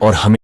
और हमें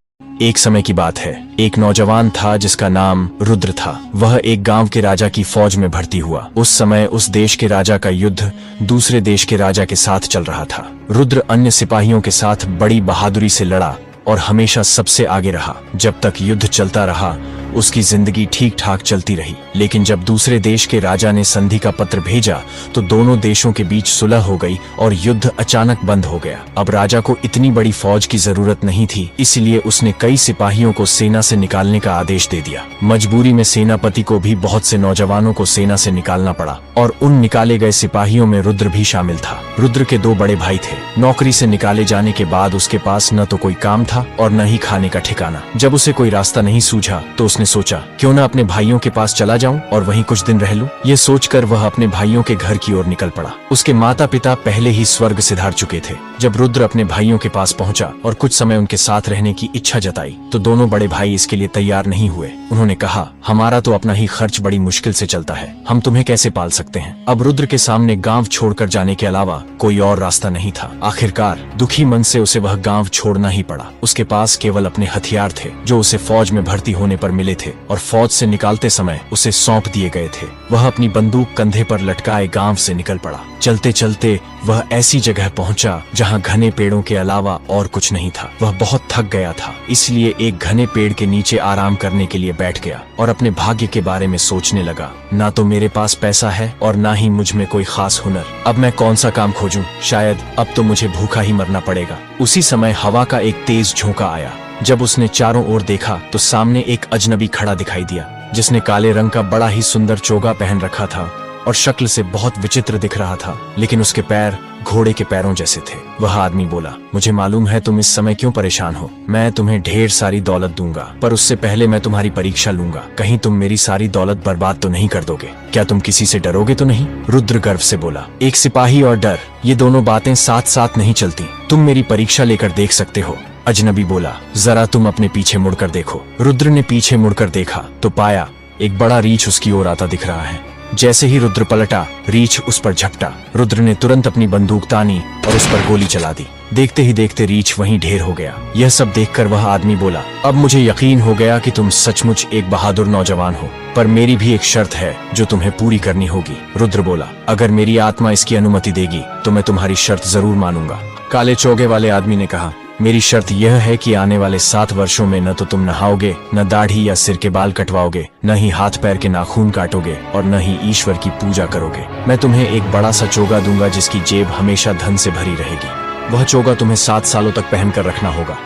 एक समय की बात है, एक नौजवान था जिसका नाम रुद्र था। वह एक गांव के राजा की फौज में भर्ती हुआ। उस समय उस देश के राजा का युद्ध दूसरे देश के राजा के साथ चल रहा था। रुद्र अन्य सिपाहियों के साथ बड़ी बहादुरी से लड़ा और हमेशा सबसे आगे रहा। जब तक युद्ध चलता रहा उसकी जिंदगी ठीक ठाक चलती रही। लेकिन जब दूसरे देश के राजा ने संधि का पत्र भेजा तो दोनों देशों के बीच सुलह हो गई और युद्ध अचानक बंद हो गया। अब राजा को इतनी बड़ी फौज की जरूरत नहीं थी, इसलिए उसने कई सिपाहियों को सेना से निकालने का आदेश दे दिया। मजबूरी में सेनापति को भी बहुत से नौजवानों को सेना से निकालना पड़ा और उन निकाले गए सिपाहियों में रुद्र भी शामिल था। रुद्र के दो बड़े भाई थे। नौकरी से निकाले जाने के बाद उसके पास न तो कोई काम था और न ही खाने का ठिकाना। जब उसे कोई रास्ता नहीं सूझा तो उसने सोचा क्यों न अपने भाइयों के पास चला जाऊं और वहीं कुछ दिन रह लूं। ये सोचकर वह अपने भाइयों के घर की ओर निकल पड़ा। उसके माता पिता पहले ही स्वर्ग सिधार चुके थे। जब रुद्र अपने भाइयों के पास पहुंचा और कुछ समय उनके साथ रहने की इच्छा जताई तो दोनों बड़े भाई इसके लिए तैयार नहीं हुए। उन्होंने कहा, हमारा तो अपना ही खर्च बड़ी मुश्किल से चलता है, हम तुम्हें कैसे पाल सकते हैं। अब रुद्र के सामने गांव छोड़कर जाने के अलावा कोई और रास्ता नहीं था। आखिरकार दुखी मन से उसे वह गांव छोड़ना ही पड़ा। उसके पास केवल अपने हथियार थे जो उसे फौज में भर्ती होने पर मिले थे और फौज से निकालते समय उसे सौंप दिए गए थे। वह अपनी बंदूक कंधे पर लटकाए गांव से निकल पड़ा। चलते चलते वह ऐसी जगह पहुंचा जहां घने पेड़ों के अलावा और कुछ नहीं था। वह बहुत थक गया था, इसलिए एक घने पेड़ के नीचे आराम करने के लिए बैठ गया और अपने भाग्य के बारे में सोचने लगा। ना तो मेरे पास पैसा है और ना ही मुझ में कोई खास हुनर। अब मैं कौन सा काम खोजूं? शायद अब तो मुझे भूखा ही मरना पड़ेगा। उसी समय हवा का एक तेज झोंका आया। जब उसने चारों ओर देखा तो सामने एक अजनबी खड़ा दिखाई दिया जिसने काले रंग का बड़ा ही सुंदर चोगा पहन रखा था और शक्ल से बहुत विचित्र दिख रहा था, लेकिन उसके पैर घोड़े के पैरों जैसे थे। वह आदमी बोला, मुझे मालूम है तुम इस समय क्यों परेशान हो। मैं तुम्हें ढेर सारी दौलत दूंगा, पर उससे पहले मैं तुम्हारी परीक्षा लूंगा। कहीं तुम मेरी सारी दौलत बर्बाद तो नहीं कर दोगे? क्या तुम किसी से डरोगे तो नहीं? रुद्र गर्व से बोला, एक सिपाही और डर, ये दोनों बातें साथ साथ नहीं चलती। तुम मेरी परीक्षा लेकर देख सकते हो। अजनबी बोला, जरा तुम अपने पीछे मुड़कर देखो। रुद्र ने पीछे मुड़कर देखा तो पाया एक बड़ा रीछ उसकी ओर आता दिख रहा है। जैसे ही रुद्र पलटा, रीछ उस पर झपटा। रुद्र ने तुरंत अपनी बंदूक तानी और उस पर गोली चला दी। देखते ही देखते रीछ वहीं ढेर हो गया। यह सब देखकर वह आदमी बोला, अब मुझे यकीन हो गया कि तुम सचमुच एक बहादुर नौजवान हो, पर मेरी भी एक शर्त है जो तुम्हें पूरी करनी होगी। रुद्र बोला, अगर मेरी आत्मा इसकी अनुमति देगी तो मैं तुम्हारी शर्त जरूर मानूंगा। काले चोगे वाले आदमी ने कहा, मेरी शर्त यह है कि आने वाले 7 वर्षों में न तो तुम नहाओगे, न दाढ़ी या सिर के बाल कटवाओगे, न ही हाथ पैर के नाखून काटोगे और न ही ईश्वर की पूजा करोगे। मैं तुम्हें एक बड़ा सा चोगा दूंगा जिसकी जेब हमेशा धन से भरी रहेगी। वह चोगा तुम्हें 7 सालों तक पहनकर रखना होगा।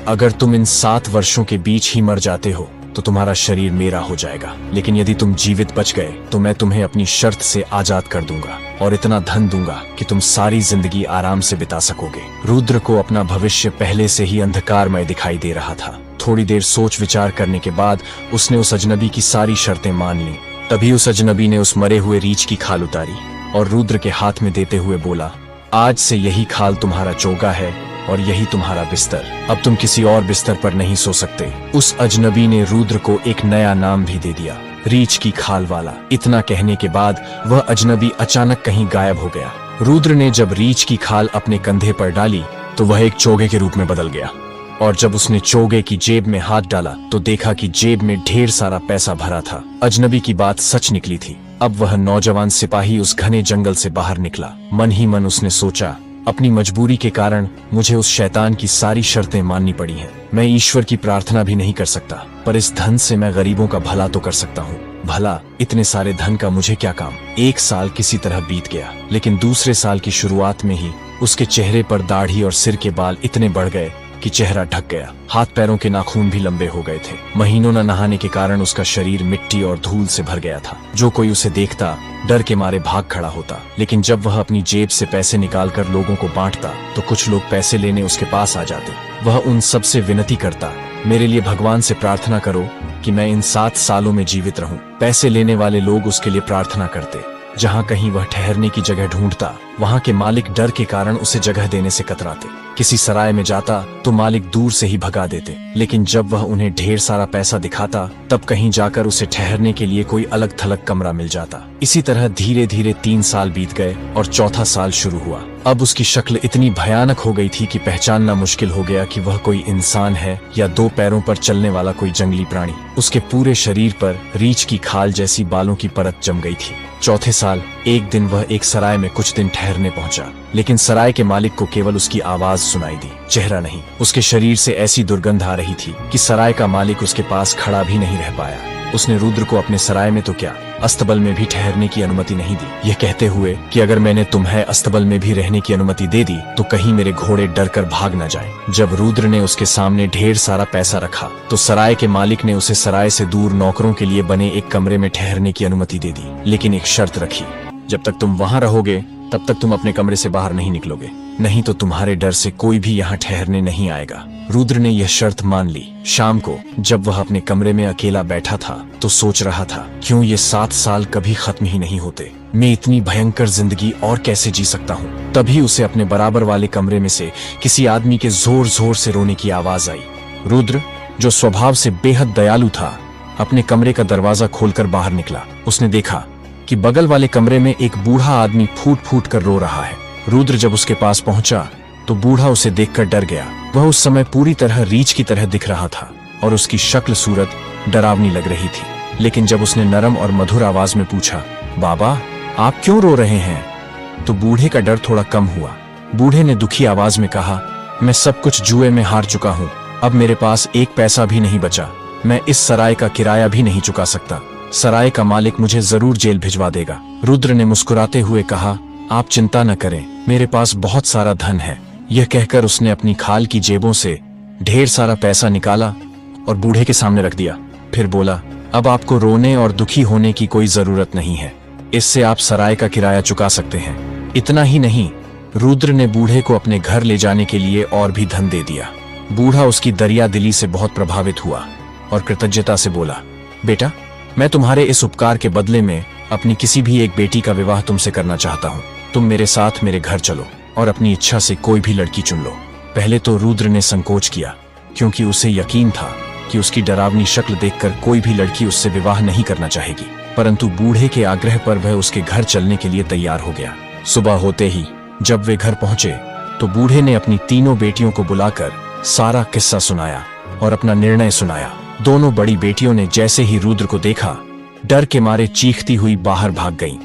अगर तुम इन 7 वर्षों के बीच ही मर जाते हो तो तुम्हारा शरीर मेरा हो जाएगा, लेकिन यदि तुम जीवित बच गए तो मैं तुम्हें अपनी शर्त से आजाद कर दूंगा और इतना धन दूंगा कि तुम सारी जिंदगी आराम से बिता सकोगे। रुद्र को अपना भविष्य पहले से ही अंधकारमय दिखाई दे रहा था। थोड़ी देर सोच विचार करने के बाद उसने उस अजनबी की सारी शर्तें मान ली। तभी उस अजनबी ने उस मरे हुए रीछ की खाल उतारी और रुद्र के हाथ में देते हुए बोला, आज से यही खाल तुम्हारा चोगा है और यही तुम्हारा बिस्तर। अब तुम किसी और बिस्तर पर नहीं सो सकते। उस अजनबी ने रुद्र को एक नया नाम भी दे दिया, रीछ की खाल वाला। इतना कहने के बाद वह अजनबी अचानक कहीं गायब हो गया। रुद्र ने जब रीछ की खाल अपने कंधे पर डाली तो वह एक चोगे के रूप में बदल गया और जब उसने चोगे की जेब में हाथ डाला तो देखा कि जेब में ढेर सारा पैसा भरा था। अजनबी की बात सच निकली थी। अब वह नौजवान सिपाही उस घने जंगल से बाहर निकला। मन ही मन उसने सोचा, अपनी मजबूरी के कारण मुझे उस शैतान की सारी शर्तें माननी पड़ी हैं। मैं ईश्वर की प्रार्थना भी नहीं कर सकता, पर इस धन से मैं गरीबों का भला तो कर सकता हूँ। भला इतने सारे धन का मुझे क्या काम। 1 साल किसी तरह बीत गया, लेकिन दूसरे साल की शुरुआत में ही उसके चेहरे पर दाढ़ी और सिर के बाल इतने बढ़ गए कि चेहरा ढक गया। हाथ पैरों के नाखून भी लंबे हो गए थे। महीनों न नहाने के कारण उसका शरीर मिट्टी और धूल से भर गया था। जो कोई उसे देखता डर के मारे भाग खड़ा होता, लेकिन जब वह अपनी जेब से पैसे निकालकर लोगों को बांटता तो कुछ लोग पैसे लेने उसके पास आ जाते। वह उन सब से विनती करता, मेरे लिए भगवान से प्रार्थना करो कि मैं इन 7 सालों में जीवित रहूं। पैसे लेने वाले लोग उसके लिए प्रार्थना करते। जहाँ कहीं वह ठहरने की जगह ढूंढता वहाँ के मालिक डर के कारण उसे जगह देने से कतराते। किसी सराय में जाता तो मालिक दूर से ही भगा देते, लेकिन जब वह उन्हें ढेर सारा पैसा दिखाता तब कहीं जाकर उसे ठहरने के लिए कोई अलग थलग कमरा मिल जाता। इसी तरह धीरे धीरे 3 साल बीत गए और चौथा साल शुरू हुआ। अब उसकी शक्ल इतनी भयानक हो गई थी कि पहचानना मुश्किल हो गया कि वह कोई इंसान है या दो पैरों पर चलने वाला कोई जंगली प्राणी। उसके पूरे शरीर पर रीछ की खाल जैसी बालों की परत जम गई थी। चौथे साल एक दिन वह एक सराय में कुछ दिन ठहरने पहुंचा, लेकिन सराय के मालिक को केवल उसकी आवाज सुनाई दी, चेहरा नहीं। उसके शरीर से ऐसी दुर्गंध आ रही थी कि सराय का मालिक उसके पास खड़ा भी नहीं रह पाया। उसने रुद्र को अपने सराय में तो क्या, अस्तबल में भी ठहरने की अनुमति नहीं दी, यह कहते हुए कि अगर मैंने तुम्हें अस्तबल में भी रहने की अनुमति दे दी तो कहीं मेरे घोड़े डर कर भाग न जाए। जब रुद्र ने उसके सामने ढेर सारा पैसा रखा तो सराय के मालिक ने उसे सराय से दूर नौकरों के लिए बने एक कमरे में ठहरने की अनुमति दे दी, लेकिन एक शर्त रखी, जब तक तुम वहां रहोगे तब तक तुम अपने कमरे से बाहर नहीं निकलोगे, नहीं तो तुम्हारे डर से कोई भी यहाँ ठहरने नहीं आएगा। रुद्र ने यह शर्त मान ली। शाम को जब वह अपने कमरे में अकेला बैठा था तो सोच रहा था, क्यों ये 7 साल कभी खत्म ही नहीं होते, मैं इतनी भयंकर जिंदगी और कैसे जी सकता हूँ। तभी उसे अपने बराबर वाले कमरे में से किसी आदमी के जोर जोर से रोने की आवाज आई। रुद्र, जो स्वभाव से बेहद दयालु था, अपने कमरे का दरवाजा खोलकर बाहर निकला। उसने देखा कि बगल वाले कमरे में एक बूढ़ा आदमी फूट फूट कर रो रहा है। रुद्र जब उसके पास पहुंचा तो बूढ़ा उसे देखकर डर गया। वह उस समय पूरी तरह रीछ की तरह दिख रहा था और उसकी शक्ल सूरत डरावनी लग रही थी। लेकिन जब उसने नरम और मधुर आवाज में पूछा, बाबा आप क्यों रो रहे हैं, तो बूढ़े का डर थोड़ा कम हुआ। बूढ़े ने दुखी आवाज में कहा, मैं सब कुछ जुए में हार चुका हूँ, अब मेरे पास एक पैसा भी नहीं बचा, मैं इस सराय का किराया भी नहीं चुका सकता, सराय का मालिक मुझे जरूर जेल भिजवा देगा। रुद्र ने मुस्कुराते हुए कहा, आप चिंता न करें, मेरे पास बहुत सारा धन है। यह कहकर उसने अपनी खाल की जेबों से ढेर सारा पैसा निकाला और बूढ़े के सामने रख दिया। फिर बोला, अब आपको रोने और दुखी होने की कोई जरूरत नहीं है, इससे आप सराय का किराया चुका सकते हैं। इतना ही नहीं, रुद्र ने बूढ़े को अपने घर ले जाने के लिए और भी धन दे दिया। बूढ़ा उसकी दरिया दिली से बहुत प्रभावित हुआ और कृतज्ञता से बोला, बेटा मैं तुम्हारे इस उपकार के बदले में अपनी किसी भी एक बेटी का विवाह तुमसे करना चाहता हूँ। तुम मेरे साथ मेरे घर चलो और अपनी इच्छा से कोई भी लड़की चुन लो। पहले तो रुद्र ने संकोच किया, क्योंकि उसे यकीन था कि उसकी डरावनी शक्ल देखकर कोई भी लड़की उससे विवाह नहीं करना चाहेगी। परंतु बूढ़े के आग्रह पर वह उसके घर चलने के लिए तैयार हो गया। सुबह होते ही जब वे घर पहुंचे तो बूढ़े ने अपनी तीनों बेटियों को बुलाकर सारा किस्सा सुनाया और अपना निर्णय सुनाया। दोनों बड़ी बेटियों ने जैसे ही रुद्र को देखा, डर के मारे चीखती हुई बाहर भाग गईं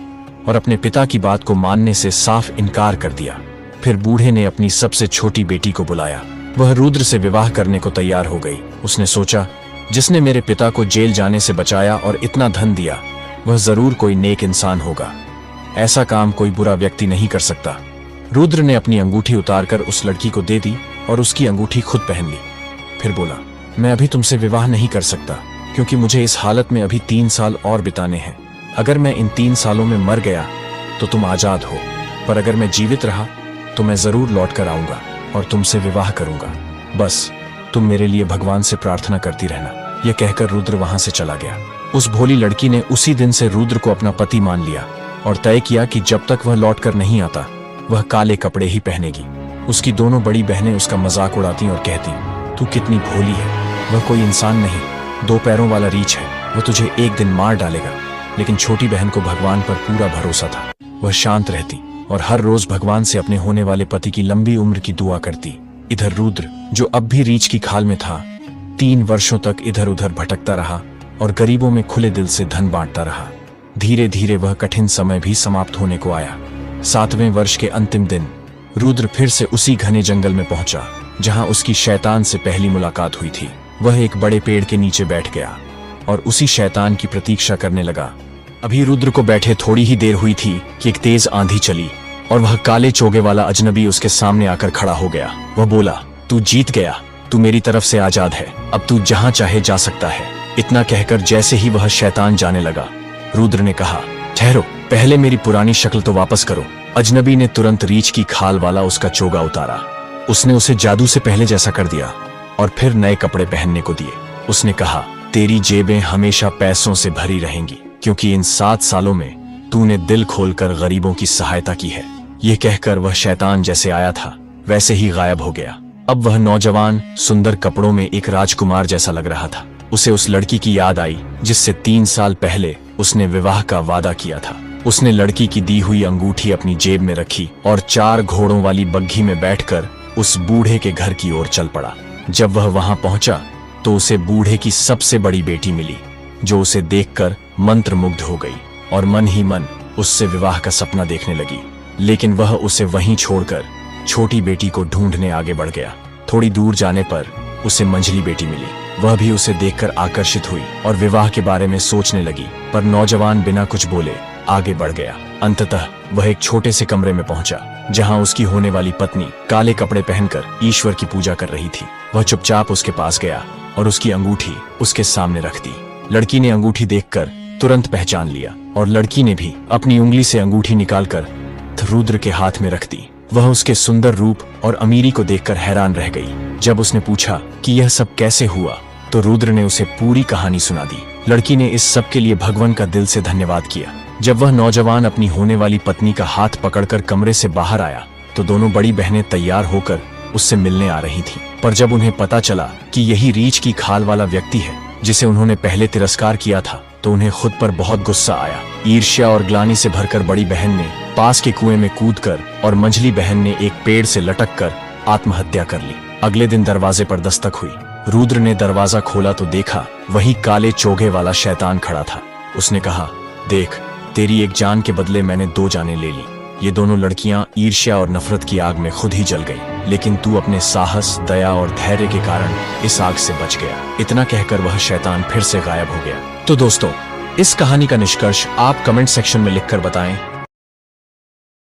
और अपने पिता की बात को मानने से साफ इनकार कर दिया। फिर बूढ़े ने अपनी सबसे छोटी बेटी को बुलाया। वह रुद्र से विवाह करने को तैयार हो गई। उसने सोचा, जिसने मेरे पिता को जेल जाने से बचाया और इतना धन दिया, वह जरूर कोई नेक इंसान होगा। ऐसा काम कोई बुरा व्यक्ति नहीं कर सकता। रुद्र ने अपनी अंगूठी उतारकर उस लड़की को दे दी और उसकी अंगूठी खुद पहन ली। फिर बोला, मैं अभी तुमसे विवाह नहीं कर सकता, क्योंकि मुझे इस हालत में अभी 3 साल और बिताने हैं। अगर मैं इन 3 सालों में मर गया तो तुम आजाद हो, पर अगर मैं जीवित रहा तो मैं जरूर लौट कर आऊंगा और तुमसे विवाह करूंगा। बस तुम मेरे लिए भगवान से प्रार्थना करती रहना। यह कहकर रुद्र वहां से चला गया। उस भोली लड़की ने उसी दिन से रुद्र को अपना पति मान लिया और तय किया कि जब तक वह लौट कर नहीं आता वह काले कपड़े ही पहनेगी। उसकी दोनों बड़ी बहनें उसका मजाक उड़ाती और कहती, तू कितनी भोली है, वह कोई इंसान नहीं, 2 पैरों वाला रीछ है, वह तुझे एक दिन मार डालेगा। लेकिन छोटी बहन को भगवान पर पूरा भरोसा था। वह शांत रहती और हर रोज भगवान से अपने होने वाले पति की लंबी उम्र की दुआ करती। इधर रुद्र, जो अब भी रीछ की खाल में था, 3 वर्षों तक इधर उधर भटकता रहा और गरीबों में खुले दिल से धन बांटता रहा। धीरे धीरे वह कठिन समय भी समाप्त होने को आया। 7वें वर्ष के अंतिम दिन रुद्र फिर से उसी घने जंगल में पहुंचा जहां उसकी शैतान से पहली मुलाकात हुई थी। वह एक बड़े पेड़ के नीचे बैठ गया और उसी शैतान की प्रतीक्षा करने लगा। अभी रुद्र को बैठे थोड़ी ही देर हुई थी कि एक तेज आंधी चली और वह काले चोगे वाला अजनबी उसके सामने आकर खड़ा हो गया। वह बोला, तू जीत गया, तू मेरी तरफ से आजाद है, अब तू जहां चाहे जा सकता है। इतना कहकर जैसे ही वह शैतान जाने लगा, रुद्र ने कहा, ठहरो, पहले मेरी पुरानी शक्ल तो वापस करो। अजनबी ने तुरंत रीछ की खाल वाला उसका चोगा उतारा। उसने उसे जादू से पहले जैसा कर दिया और फिर नए कपड़े पहनने को दिए। उसने कहा, तेरी जेबें हमेशा पैसों से भरी रहेंगी, क्योंकि इन 7 सालों में तूने दिल खोलकर गरीबों की सहायता की है। यह कहकर वह शैतान जैसे आया था वैसे ही गायब हो गया। अब वह नौजवान सुंदर कपड़ों में एक राजकुमार जैसा लग रहा था। उसे उस लड़की की याद आई जिससे 3 साल पहले उसने विवाह का वादा किया था। उसने लड़की की दी हुई अंगूठी अपनी जेब में रखी और 4 घोड़ों वाली बग्घी में बैठकर उस बूढ़े के घर की ओर चल पड़ा। जब वह वहां पहुंचा तो उसे बूढ़े की सबसे बड़ी बेटी मिली, जो उसे देखकर मंत्रमुग्ध हो गई और मन ही मन उससे विवाह का सपना देखने लगी। लेकिन वह उसे वहीं छोड़कर छोटी बेटी को ढूंढने आगे बढ़ गया। थोड़ी दूर जाने पर उसे मंझली बेटी मिली। वह भी उसे देखकर आकर्षित हुई और विवाह के बारे में सोचने लगी, पर नौजवान बिना कुछ बोले आगे बढ़ गया। अंततः वह एक छोटे से कमरे में पहुंचा, जहां उसकी होने वाली पत्नी काले कपड़े पहनकर ईश्वर की पूजा कर रही थी। वह चुपचाप उसके पास गया और उसकी अंगूठी उसके सामने रख दी। लड़की ने अंगूठी देखकर तुरंत पहचान लिया और लड़की ने भी अपनी उंगली से अंगूठी निकालकर रुद्र के हाथ में रख दी। वह उसके सुंदर रूप और अमीरी को देखकर हैरान रह गई। जब उसने पूछा कि यह सब कैसे हुआ, तो रुद्र ने उसे पूरी कहानी सुना दी। लड़की ने इस सब के लिए भगवान का दिल से धन्यवाद किया। जब वह नौजवान अपनी होने वाली पत्नी का हाथ पकड़कर कमरे से बाहर आया, तो दोनों बड़ी बहनें तैयार होकर उससे मिलने आ रही थीं। पर जब उन्हें पता चला कि यही रीछ की खाल वाला व्यक्ति है जिसे उन्होंने पहले तिरस्कार किया था, तो उन्हें खुद पर बहुत गुस्सा आया। ईर्ष्या और ग्लानि से भरकर बड़ी बहन ने पास के कुएं में कूदकर और मंझली बहन ने एक पेड़ से लटककर आत्महत्या कर ली। अगले दिन दरवाजे पर दस्तक हुई। रुद्र ने दरवाजा खोला तो देखा वही काले चोगे वाला शैतान खड़ा था। उसने कहा, देख, तेरी एक जान के बदले मैंने 2 जानें ले ली। ये दोनों लड़कियां ईर्ष्या और नफरत की आग में खुद ही जल गई, लेकिन तू अपने साहस, दया और धैर्य के कारण इस आग से बच गया। इतना कहकर वह शैतान फिर से गायब हो गया। तो दोस्तों, इस कहानी का निष्कर्ष आप कमेंट सेक्शन में लिखकर बताएं।